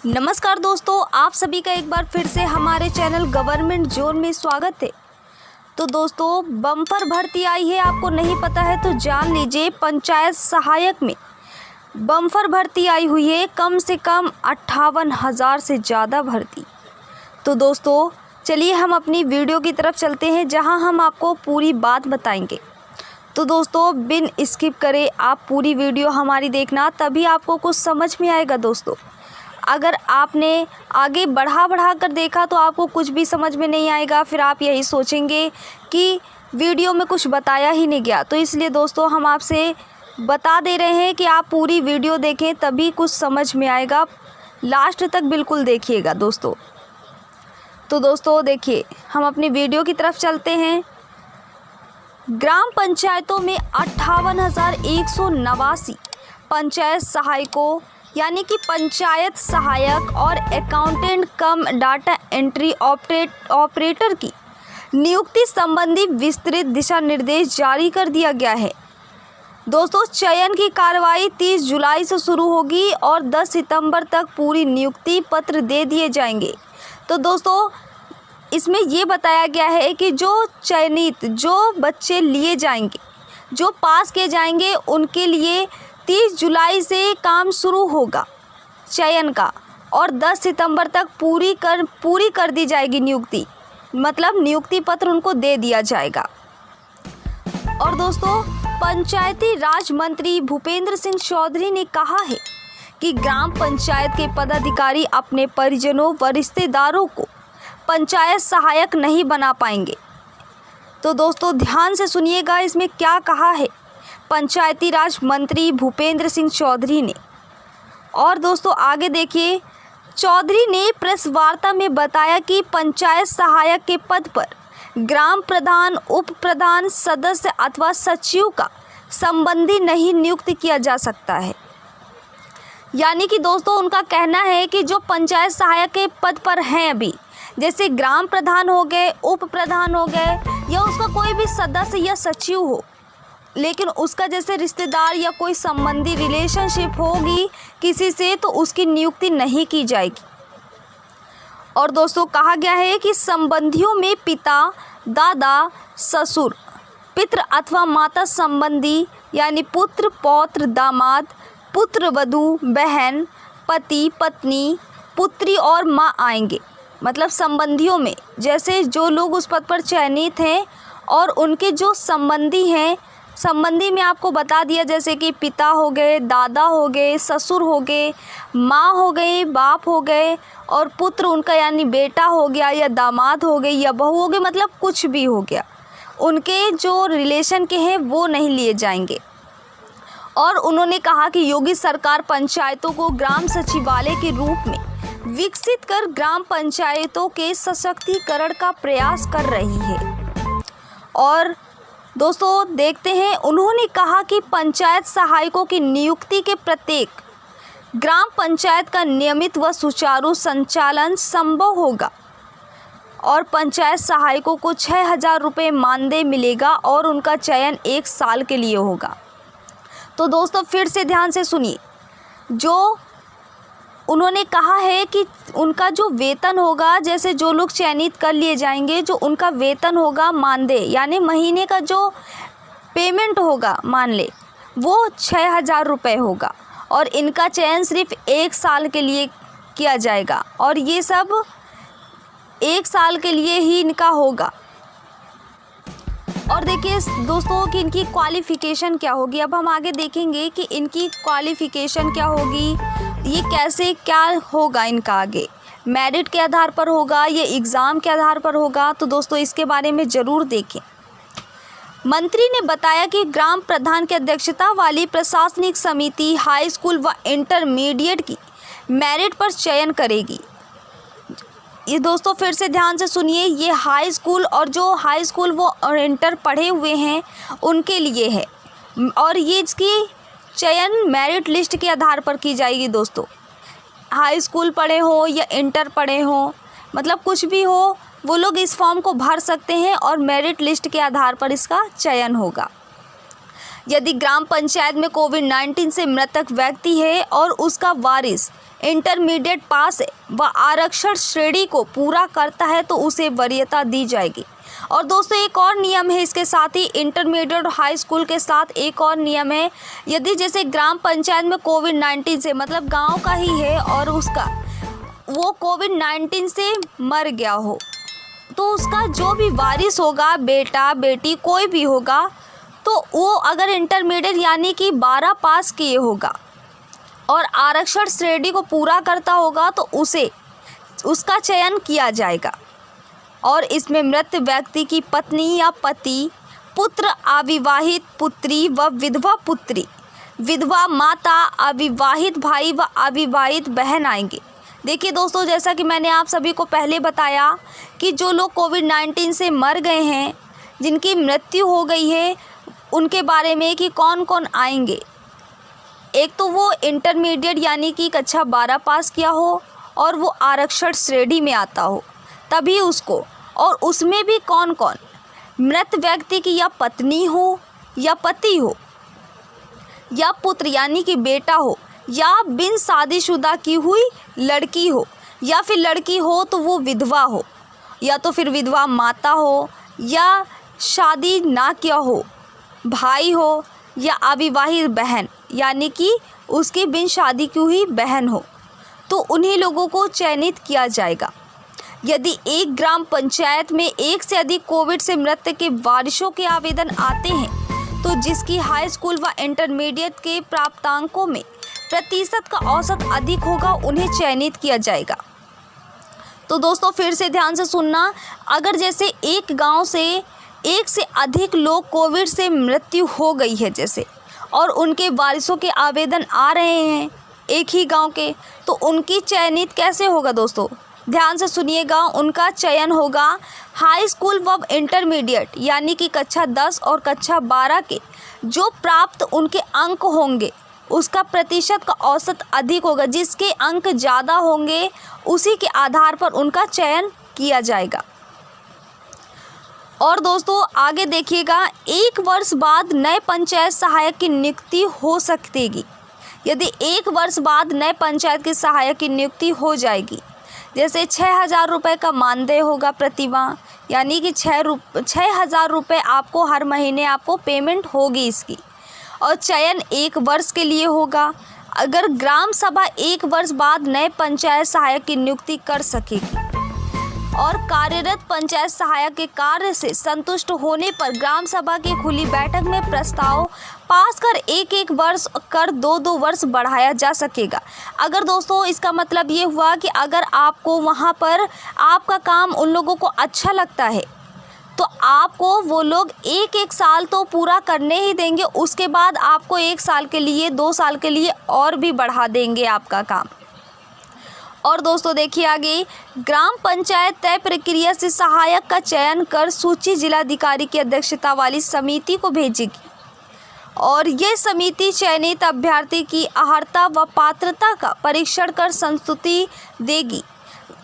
नमस्कार दोस्तों, आप सभी का एक बार फिर से हमारे चैनल गवर्नमेंट जोन में स्वागत है। तो दोस्तों, बम्पर भर्ती आई है, आपको नहीं पता है तो जान लीजिए। पंचायत सहायक में बम्पर भर्ती आई हुई है, कम से कम 58,000 से ज़्यादा भर्ती। तो दोस्तों चलिए हम अपनी वीडियो की तरफ चलते हैं, जहां हम आपको पूरी बात बताएंगे। तो दोस्तों बिन स्किप करे आप पूरी वीडियो हमारी देखना, तभी आपको कुछ समझ में आएगा। दोस्तों अगर आपने आगे बढ़ा कर देखा तो आपको कुछ भी समझ में नहीं आएगा, फिर आप यही सोचेंगे कि वीडियो में कुछ बताया ही नहीं गया। तो इसलिए दोस्तों हम आपसे बता दे रहे हैं कि आप पूरी वीडियो देखें, तभी कुछ समझ में आएगा। लास्ट तक बिल्कुल देखिएगा दोस्तों। तो दोस्तों देखिए, हम अपनी वीडियो की तरफ चलते हैं। ग्राम पंचायतों में 58,189 पंचायत सहायकों यानी कि पंचायत सहायक और अकाउंटेंट कम डाटा एंट्री ऑपरेटर की नियुक्ति संबंधी विस्तृत दिशा निर्देश जारी कर दिया गया है। दोस्तों चयन की कार्रवाई 30 जुलाई से शुरू होगी और 10 सितंबर तक पूरी नियुक्ति पत्र दे दिए जाएंगे। तो दोस्तों इसमें ये बताया गया है कि जो चयनित जो बच्चे लिए जाएंगे, जो पास किए जाएंगे, उनके लिए 30 जुलाई से काम शुरू होगा चयन का और 10 सितंबर तक पूरी कर दी जाएगी नियुक्ति, मतलब नियुक्ति पत्र उनको दे दिया जाएगा। और दोस्तों पंचायती राज मंत्री भूपेंद्र सिंह चौधरी ने कहा है कि ग्राम पंचायत के पदाधिकारी अपने परिजनों व रिश्तेदारों को पंचायत सहायक नहीं बना पाएंगे। तो दोस्तों ध्यान से सुनिएगा, इसमें क्या कहा है पंचायती राज मंत्री भूपेंद्र सिंह चौधरी ने। और दोस्तों आगे देखिए, चौधरी ने प्रेस वार्ता में बताया कि पंचायत सहायक के पद पर ग्राम प्रधान, उप प्रधान, सदस्य अथवा सचिव का संबंधी नहीं नियुक्त किया जा सकता है। यानी कि दोस्तों उनका कहना है कि जो पंचायत सहायक के पद पर हैं अभी, जैसे ग्राम प्रधान हो गए, उप प्रधान हो गए, या उसका कोई भी सदस्य या सचिव हो, लेकिन उसका जैसे रिश्तेदार या कोई संबंधी रिलेशनशिप होगी किसी से, तो उसकी नियुक्ति नहीं की जाएगी। और दोस्तों कहा गया है कि संबंधियों में पिता, दादा, ससुर, पितृ अथवा माता संबंधी यानी पुत्र, पौत्र, दामाद, पुत्र, वधू, बहन, पति, पत्नी, पुत्री और माँ आएंगे। मतलब संबंधियों में जैसे जो लोग उस पद पर चयनित हैं और उनके जो संबंधी हैं, संबंधी में आपको बता दिया जैसे कि पिता हो गए, दादा हो गए, ससुर हो गए, माँ हो गए, बाप हो गए, और पुत्र उनका यानी बेटा हो गया, या दामाद हो गए, या बहू हो गए, मतलब कुछ भी हो गया, उनके जो रिलेशन के हैं वो नहीं लिए जाएंगे। और उन्होंने कहा कि योगी सरकार पंचायतों को ग्राम सचिवालय के रूप में विकसित कर ग्राम पंचायतों के सशक्तिकरण का प्रयास कर रही है। और दोस्तों देखते हैं, उन्होंने कहा कि पंचायत सहायकों की नियुक्ति के प्रत्येक ग्राम पंचायत का नियमित व सुचारू संचालन संभव होगा और पंचायत सहायकों को 6,000 रुपये मानदेय मिलेगा और उनका चयन 1 साल के लिए होगा। तो दोस्तों फिर से ध्यान से सुनिए, जो उन्होंने कहा है कि उनका जो वेतन होगा, जैसे जो लोग चयनित कर लिए जाएंगे, जो उनका वेतन होगा मानदेय यानी महीने का जो पेमेंट होगा मान ले, वो 6,000 रुपये होगा और इनका चयन सिर्फ 1 साल के लिए किया जाएगा और ये सब 1 साल के लिए ही इनका होगा। और देखिए दोस्तों कि इनकी क्वालिफ़िकेशन क्या होगी। अब हम आगे देखेंगे कि इनकी क्वालिफ़िकेशन क्या होगी, ये कैसे क्या होगा इनका आगे, मेरिट के आधार पर होगा, ये एग्ज़ाम के आधार पर होगा। तो दोस्तों इसके बारे में ज़रूर देखें। मंत्री ने बताया कि ग्राम प्रधान की अध्यक्षता वाली प्रशासनिक समिति हाई स्कूल व इंटरमीडिएट की मेरिट पर चयन करेगी। ये दोस्तों फिर से ध्यान से सुनिए, ये हाई स्कूल और जो हाई स्कूल वो और इंटर पढ़े हुए हैं उनके लिए है और ये इसकी चयन मेरिट लिस्ट के आधार पर की जाएगी। दोस्तों हाई स्कूल पढ़े हो या इंटर पढ़े हो, मतलब कुछ भी हो, वो लोग इस फॉर्म को भर सकते हैं और मेरिट लिस्ट के आधार पर इसका चयन होगा। यदि ग्राम पंचायत में कोविड-19 से मृतक व्यक्ति है और उसका वारिस इंटरमीडिएट पास है व आरक्षण श्रेणी को पूरा करता है तो उसे वरीयता दी जाएगी। और दोस्तों एक और नियम है इसके साथ ही, इंटरमीडिएट और हाई स्कूल के साथ एक और नियम है, यदि जैसे ग्राम पंचायत में कोविड-19 से मतलब गांव का ही है और उसका वो कोविड-19 से मर गया हो, तो उसका जो भी वारिस होगा, बेटा बेटी कोई भी होगा, तो वो अगर इंटरमीडिएट यानी कि 12 पास किए होगा और आरक्षण श्रेणी को पूरा करता होगा तो उसे उसका चयन किया जाएगा। और इसमें मृत व्यक्ति की पत्नी या पति, पुत्र, अविवाहित पुत्री व विधवा पुत्री, विधवा माता, अविवाहित भाई व अविवाहित बहन आएंगे। देखिए दोस्तों, जैसा कि मैंने आप सभी को पहले बताया कि जो लोग कोविड-19 से मर गए हैं, जिनकी मृत्यु हो गई है, उनके बारे में कि कौन कौन आएंगे। एक तो वो इंटरमीडिएट यानी कि कक्षा 12 पास किया हो और वो आरक्षण श्रेणी में आता हो तभी उसको, और उसमें भी कौन कौन, मृत व्यक्ति की या पत्नी हो या पति हो या पुत्र यानी कि बेटा हो या बिन शादीशुदा की हुई लड़की हो, या फिर लड़की हो तो वो विधवा हो, या तो फिर विधवा माता हो, या शादी ना किया हो भाई हो, या अविवाहित बहन यानी कि उसकी बिन शादी की हुई बहन हो, तो उन्हीं लोगों को चयनित किया जाएगा। यदि एक ग्राम पंचायत में एक से अधिक कोविड से मृत्यु के वारिसों के आवेदन आते हैं तो जिसकी हाई स्कूल व इंटरमीडिएट के प्राप्तांकों में प्रतिशत का औसत अधिक होगा उन्हें चयनित किया जाएगा। तो दोस्तों फिर से ध्यान से सुनना, अगर जैसे एक गांव से एक से अधिक लोग कोविड से मृत्यु हो गई है जैसे, और उनके वारिसों के आवेदन आ रहे हैं एक ही गांव के, तो उनकी चयनित कैसे होगा दोस्तों, ध्यान से सुनिएगा। उनका चयन होगा हाई स्कूल व इंटरमीडिएट यानी कि कक्षा 10 और कक्षा 12 के जो प्राप्त उनके अंक होंगे उसका प्रतिशत का औसत अधिक होगा, जिसके अंक ज़्यादा होंगे उसी के आधार पर उनका चयन किया जाएगा। और दोस्तों आगे देखिएगा, 1 वर्ष बाद नए पंचायत सहायक की नियुक्ति हो सकती। यदि 1 वर्ष बाद नए पंचायत के सहायक की नियुक्ति हो जाएगी, जैसे 6,000 रुपये का मानदेय होगा प्रतिमाह, यानी कि 6,000 रुपये आपको हर महीने आपको पेमेंट होगी इसकी, और चयन 1 वर्ष के लिए होगा। अगर ग्राम सभा 1 वर्ष बाद नए पंचायत सहायक की नियुक्ति कर सकेगी और कार्यरत पंचायत सहायक के कार्य से संतुष्ट होने पर ग्राम सभा की खुली बैठक में प्रस्ताव पास कर 1-1 वर्ष कर 2-2 वर्ष बढ़ाया जा सकेगा। अगर दोस्तों इसका मतलब ये हुआ कि अगर आपको वहाँ पर आपका काम उन लोगों को अच्छा लगता है तो आपको वो लोग 1-1 साल तो पूरा करने ही देंगे, उसके बाद आपको 1 साल के लिए 2 साल के लिए और भी बढ़ा देंगे आपका काम। और दोस्तों देखिए आगे, ग्राम पंचायत तय प्रक्रिया से सहायक का चयन कर सूची जिलाधिकारी की अध्यक्षता वाली समिति को भेजेगी और यह समिति चयनित अभ्यर्थी की अर्हता व पात्रता का परीक्षण कर संस्तुति देगी।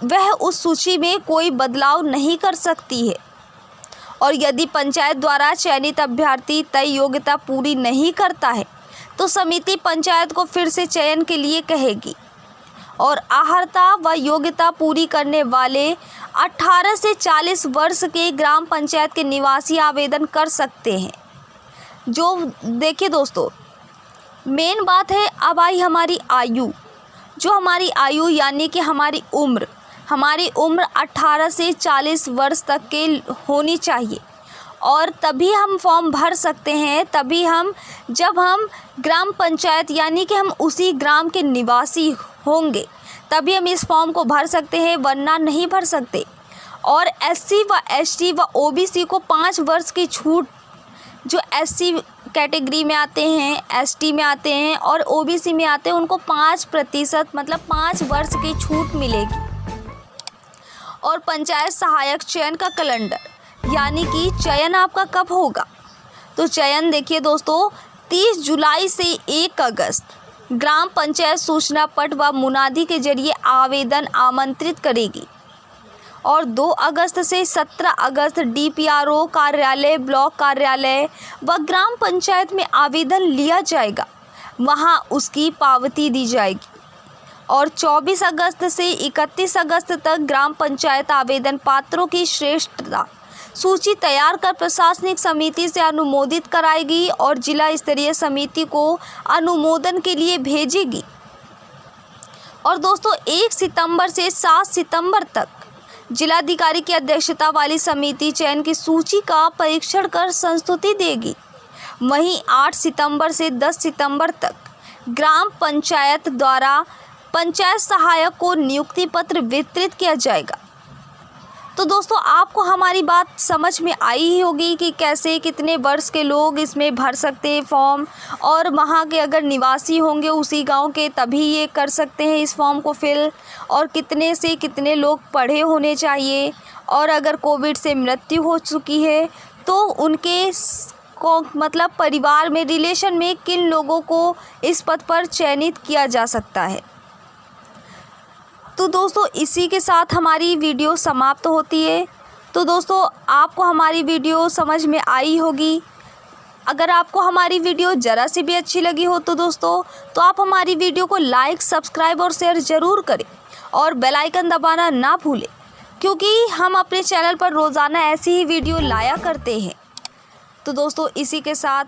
वह उस सूची में कोई बदलाव नहीं कर सकती है और यदि पंचायत द्वारा चयनित अभ्यर्थी तय योग्यता पूरी नहीं करता है तो समिति पंचायत को फिर से चयन के लिए कहेगी और अर्हता व योग्यता पूरी करने वाले 18 से 40 वर्ष के ग्राम पंचायत के निवासी आवेदन कर सकते हैं। जो देखिए दोस्तों मेन बात है, अब आई हमारी आयु, जो हमारी आयु यानी कि हमारी उम्र 18 से 40 वर्ष तक के होनी चाहिए और तभी हम फॉर्म भर सकते हैं। तभी हम जब हम ग्राम पंचायत यानी कि हम उसी ग्राम के निवासी होंगे तभी हम इस फॉर्म को भर सकते हैं, वरना नहीं भर सकते। और SC व ST व OBC को 5 वर्ष की छूट, जो SC कैटेगरी में आते हैं, ST में आते हैं और OBC में आते हैं, उनको 5% मतलब 5 वर्ष की छूट मिलेगी। और पंचायत सहायक चयन का कैलेंडर यानी कि चयन आपका कब होगा, तो चयन देखिए दोस्तों 30 जुलाई से 1 अगस्त ग्राम पंचायत सूचना पट व मुनादी के जरिए आवेदन आमंत्रित करेगी और 2 अगस्त से 17 अगस्त DPRO कार्यालय, ब्लॉक कार्यालय व ग्राम पंचायत में आवेदन लिया जाएगा, वहां उसकी पावती दी जाएगी और 24 अगस्त से 31 अगस्त तक ग्राम पंचायत आवेदन पात्रों की श्रेष्ठता सूची तैयार कर प्रशासनिक समिति से अनुमोदित कराएगी और जिला स्तरीय समिति को अनुमोदन के लिए भेजेगी। और दोस्तों 1 सितंबर से 7 सितंबर तक जिलाधिकारी की अध्यक्षता वाली समिति चयन की सूची का परीक्षण कर संस्तुति देगी। वहीं 8 सितंबर से 10 सितंबर तक ग्राम पंचायत द्वारा पंचायत सहायक को नियुक्ति पत्र वितरित किया जाएगा। तो दोस्तों आपको हमारी बात समझ में आई ही होगी कि कैसे कितने वर्ष के लोग इसमें भर सकते हैं फॉर्म, और वहाँ के अगर निवासी होंगे उसी गांव के तभी ये कर सकते हैं इस फॉर्म को फिल, और कितने से कितने लोग पढ़े होने चाहिए, और अगर कोविड से मृत्यु हो चुकी है तो उनके को मतलब परिवार में रिलेशन में किन लोगों को इस पद पर चयनित किया जा सकता है। तो दोस्तों इसी के साथ हमारी वीडियो समाप्त होती है। तो दोस्तों आपको हमारी वीडियो समझ में आई होगी। अगर आपको हमारी वीडियो ज़रा सी भी अच्छी लगी हो तो दोस्तों तो आप हमारी वीडियो को लाइक, सब्सक्राइब और शेयर ज़रूर करें और बेल आइकन दबाना ना भूलें, क्योंकि हम अपने चैनल पर रोज़ाना ऐसी ही वीडियो लाया करते हैं। तो दोस्तों इसी के साथ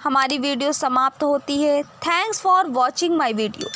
हमारी वीडियो समाप्त होती है। Thanks for watching my video.